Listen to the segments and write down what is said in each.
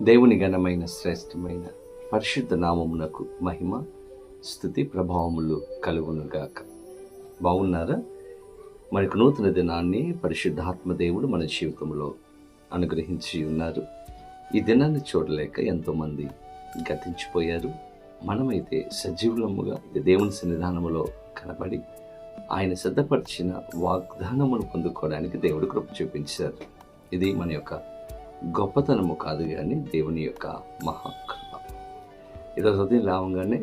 దేవుని ఘనమైన శ్రేష్టమైన పరిశుద్ధ నామమునకు మహిమ స్తుతి ప్రభావములు కలుగునుగాక. బాగున్నారా? మనకు నూతన దినాన్ని పరిశుద్ధాత్మ దేవుడు మన జీవితంలో అనుగ్రహించి ఉన్నారు. ఈ దినాన్ని చూడలేక ఎంతోమంది గతించిపోయారు. మనమైతే సజీవులముగా దేవుని సన్నిధానములో కనబడి ఆయన సిద్ధపరిచిన వాగ్దానమును పొందుకోవడానికి దేవుడు కృప చూపించారు. ఇది మన యొక్క గొప్పతనము కాదు, కానీ దేవుని యొక్క మహాకృప. ఈరోజు ఉదయం లేవగానే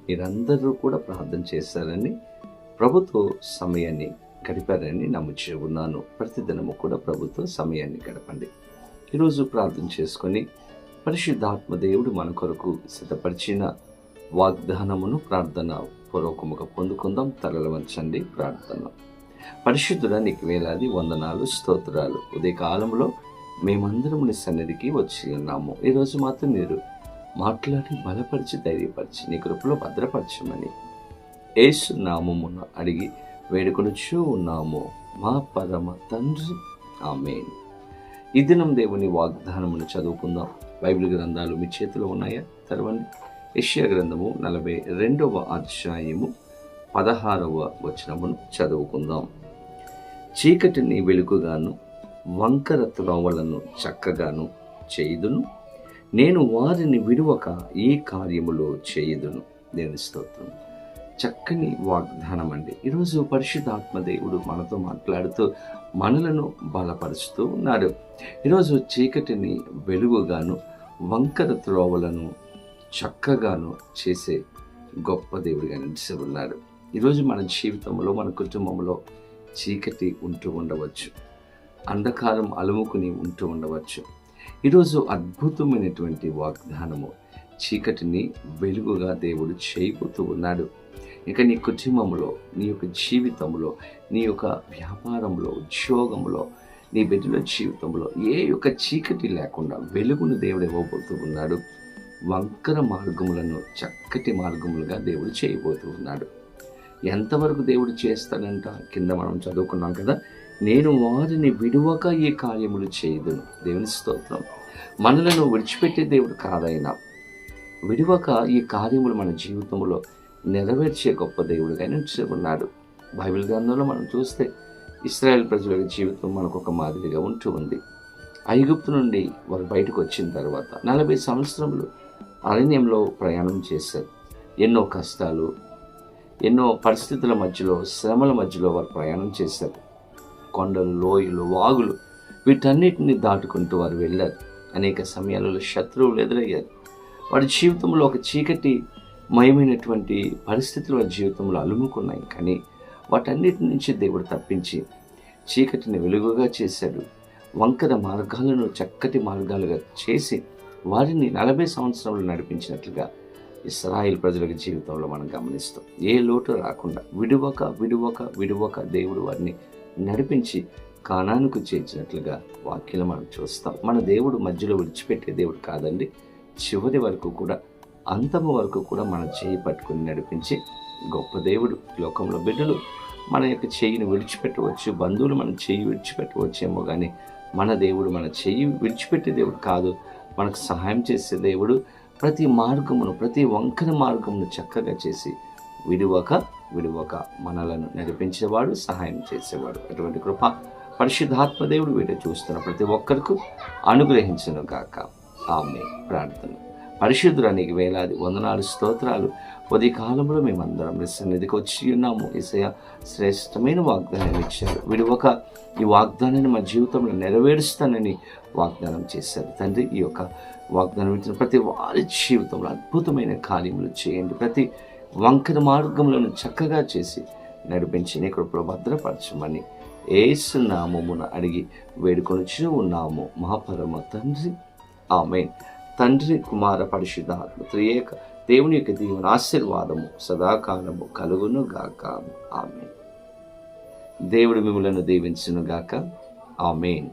మీరందరూ కూడా ప్రార్థన చేశారని, ప్రభుత్వ సమయాన్ని గడిపారని నమ్ముచూ ఉన్నాను. ప్రతిదినము కూడా ప్రభుత్వ సమయాన్ని గడపండి. ఈరోజు ప్రార్థన చేసుకొని పరిశుద్ధాత్మ దేవుడు మన కొరకు సిద్ధపరిచిన వాగ్దానమును ప్రార్థన పూర్వకముగా పొందుకుందాం. తలలు వంచండి. ప్రార్థన. పరిశుద్ధుడా, నీకు వేలాది వందనాలు, స్తోత్రాలు. ఉదయకాలంలో మేమందరం నీ సన్నిధికి వచ్చి ఉన్నాము. ఈరోజు మాత్రం మీరు మాట్లాడి బలపరిచి ధైర్యపరిచి నీ కృపలో భద్రపరచమని యేసు నామమున అడిగి వేడుకొనుచూ ఉన్నాము మా పరమ తండ్రి, ఆమేన్. ఈ దినం దేవుని వాగ్దానమును చదువుకుందాం. బైబిల్ గ్రంథాలు మీ చేతిలో ఉన్నాయా? తెరవండి. యెషయా గ్రంథము 42వ అధ్యాయము 16వ వచనమును చదువుకుందాం. చీకటిని వెలుగుగాను, వంకర త్రోవలను చక్కగాను చేయుదును, నేను వారిని విడువక ఈ కార్యములో చేయుదును. దేవుని స్తోత్రం. చక్కని వాగ్దానం అండి. ఈరోజు పరిశుద్ధాత్మ దేవుడు మనతో మాట్లాడుతూ మనలను బలపరుస్తూ ఉన్నాడు. ఈరోజు చీకటిని వెలుగుగాను, వంకర త్రోవలను చక్కగాను చేసే గొప్ప దేవుడిగా నిలిచి ఉన్నాడు. ఈరోజు మన జీవితంలో, మన కుటుంబంలో చీకటి ఉంటూ ఉండవచ్చు, అంధకారం అలుముకుని ఉంటూ ఉండవచ్చు. ఈరోజు అద్భుతమైనటువంటి వాగ్దానము, చీకటిని వెలుగుగా దేవుడు చేయబోతూ ఉన్నాడు. ఇక నీ కుటుంబంలో, నీ యొక్క జీవితంలో, నీ యొక్క వ్యాపారంలో, ఉద్యోగంలో, నీ బిడ్డల జీవితంలో ఏ యొక్క చీకటి లేకుండా వెలుగును దేవుడు ఇవ్వబోతూ ఉన్నాడు. వంకర మార్గములను చక్కటి మార్గములుగా దేవుడు చేయబోతూ ఉన్నాడు. ఎంతవరకు దేవుడు చేస్తాడంట? కింద మనం చదువుకున్నాం కదా, నేను వారిని విడువక ఈ కార్యములు చేయుదును. దేవుని స్తోత్రం. మనలను విడిచిపెట్టే దేవుడు కాదైనా విడువక ఈ కార్యములు మన జీవితంలో నెరవేర్చే గొప్ప దేవుడిగా నిలిచి ఉన్నాడు. బైబిల్ గ్రంథంలో మనం చూస్తే ఇశ్రాయేల్ ప్రజల జీవితం మనకు ఒక మాదిరిగా ఉంటూ ఉంది. ఐగుప్తు నుండి వారు బయటకు వచ్చిన తర్వాత 40 సంవత్సరములు అరణ్యంలో ప్రయాణం చేశారు. ఎన్నో కష్టాలు, ఎన్నో పరిస్థితుల మధ్యలో, శ్రమల మధ్యలో వారు ప్రయాణం చేశారు. కొండలు, లోయలు, వాగులు, వీటన్నిటిని దాటుకుంటూ వారు వెళ్ళారు. అనేక సమయాలలో శత్రువులు ఎదురయ్యారు. వారి జీవితంలో ఒక చీకటి మయమైనటువంటి పరిస్థితులు వారి జీవితంలో అలుముకున్నాయి. కానీ వాటన్నిటి నుంచి దేవుడు తప్పించి చీకటిని వెలుగుగా చేశాడు. వంకర మార్గాలను చక్కటి మార్గాలుగా చేసి వారిని 40 సంవత్సరాలు నడిపించినట్లుగా ఇశ్రాయేల్ ప్రజల జీవితంలో మనం గమనిస్తాం. ఏ లోటు రాకుండా విడువక దేవుడు వారిని నడిపించి కానానుకు చేర్చినట్లుగా వాక్యం మనం చూస్తాం. మన దేవుడు మధ్యలో విడిచిపెట్టే దేవుడు కాదండి. చివరి వరకు కూడా, అంతము వరకు కూడా మన చేయి పట్టుకుని నడిపించి గొప్ప దేవుడు. లోకంలో బిడ్డలు మన యొక్క చేయిని విడిచిపెట్టవచ్చు, బంధువులు మన చేయి విడిచిపెట్టవచ్చేమో, కానీ మన దేవుడు మన చేయి విడిచిపెట్టే దేవుడు కాదు. మనకు సహాయం చేసే దేవుడు. ప్రతి మార్గమును, ప్రతి వంకర మార్గమును చక్కగా చేసి విడువక మనలను నడిపించేవాడు, సహాయం చేసేవాడు. అటువంటి కృప పరిశుద్ధాత్మ దేవుడు వీడియో చూస్తున్న ప్రతి ఒక్కరికి అనుగ్రహించును గాక. ఆమేన్. ప్రార్థన. పరిశుద్ధురానికి వేలాది వందనాలు, స్తోత్రాలు. ఉదయ కాలంలో మేమందరం నీ సన్నిధికి వచ్చి ఉన్నాము. యేసయ్య శ్రేష్టమైన వాగ్దానాన్ని ఇచ్చారు. విడువక ఈ వాగ్దానాన్ని మా జీవితంలో నెరవేరుస్తానని వాగ్దానం చేశారు. తండ్రి, ఈ యొక్క వాగ్దానం ఇచ్చిన ప్రతి వారి జీవితంలో అద్భుతమైన కార్యములు చేయండి. ప్రతి వంకర మార్గములను చక్కగా చేసి నడిపించి నీ కృపలో భద్రపరచమని యేసు నామమున అడిగి వేడుకొనుచూ ఉన్నాము మా పరమ తండ్రి, ఆమేన్. తండ్రి, కుమార, పరిశుద్ధాత్మ త్రియేక దేవుని యొక్క దీవెన ఆశీర్వాదము సదాకాలము కలుగును గాక. ఆమేన్. దేవుడు మిమ్మలను దీవించును గాక. ఆమేన్.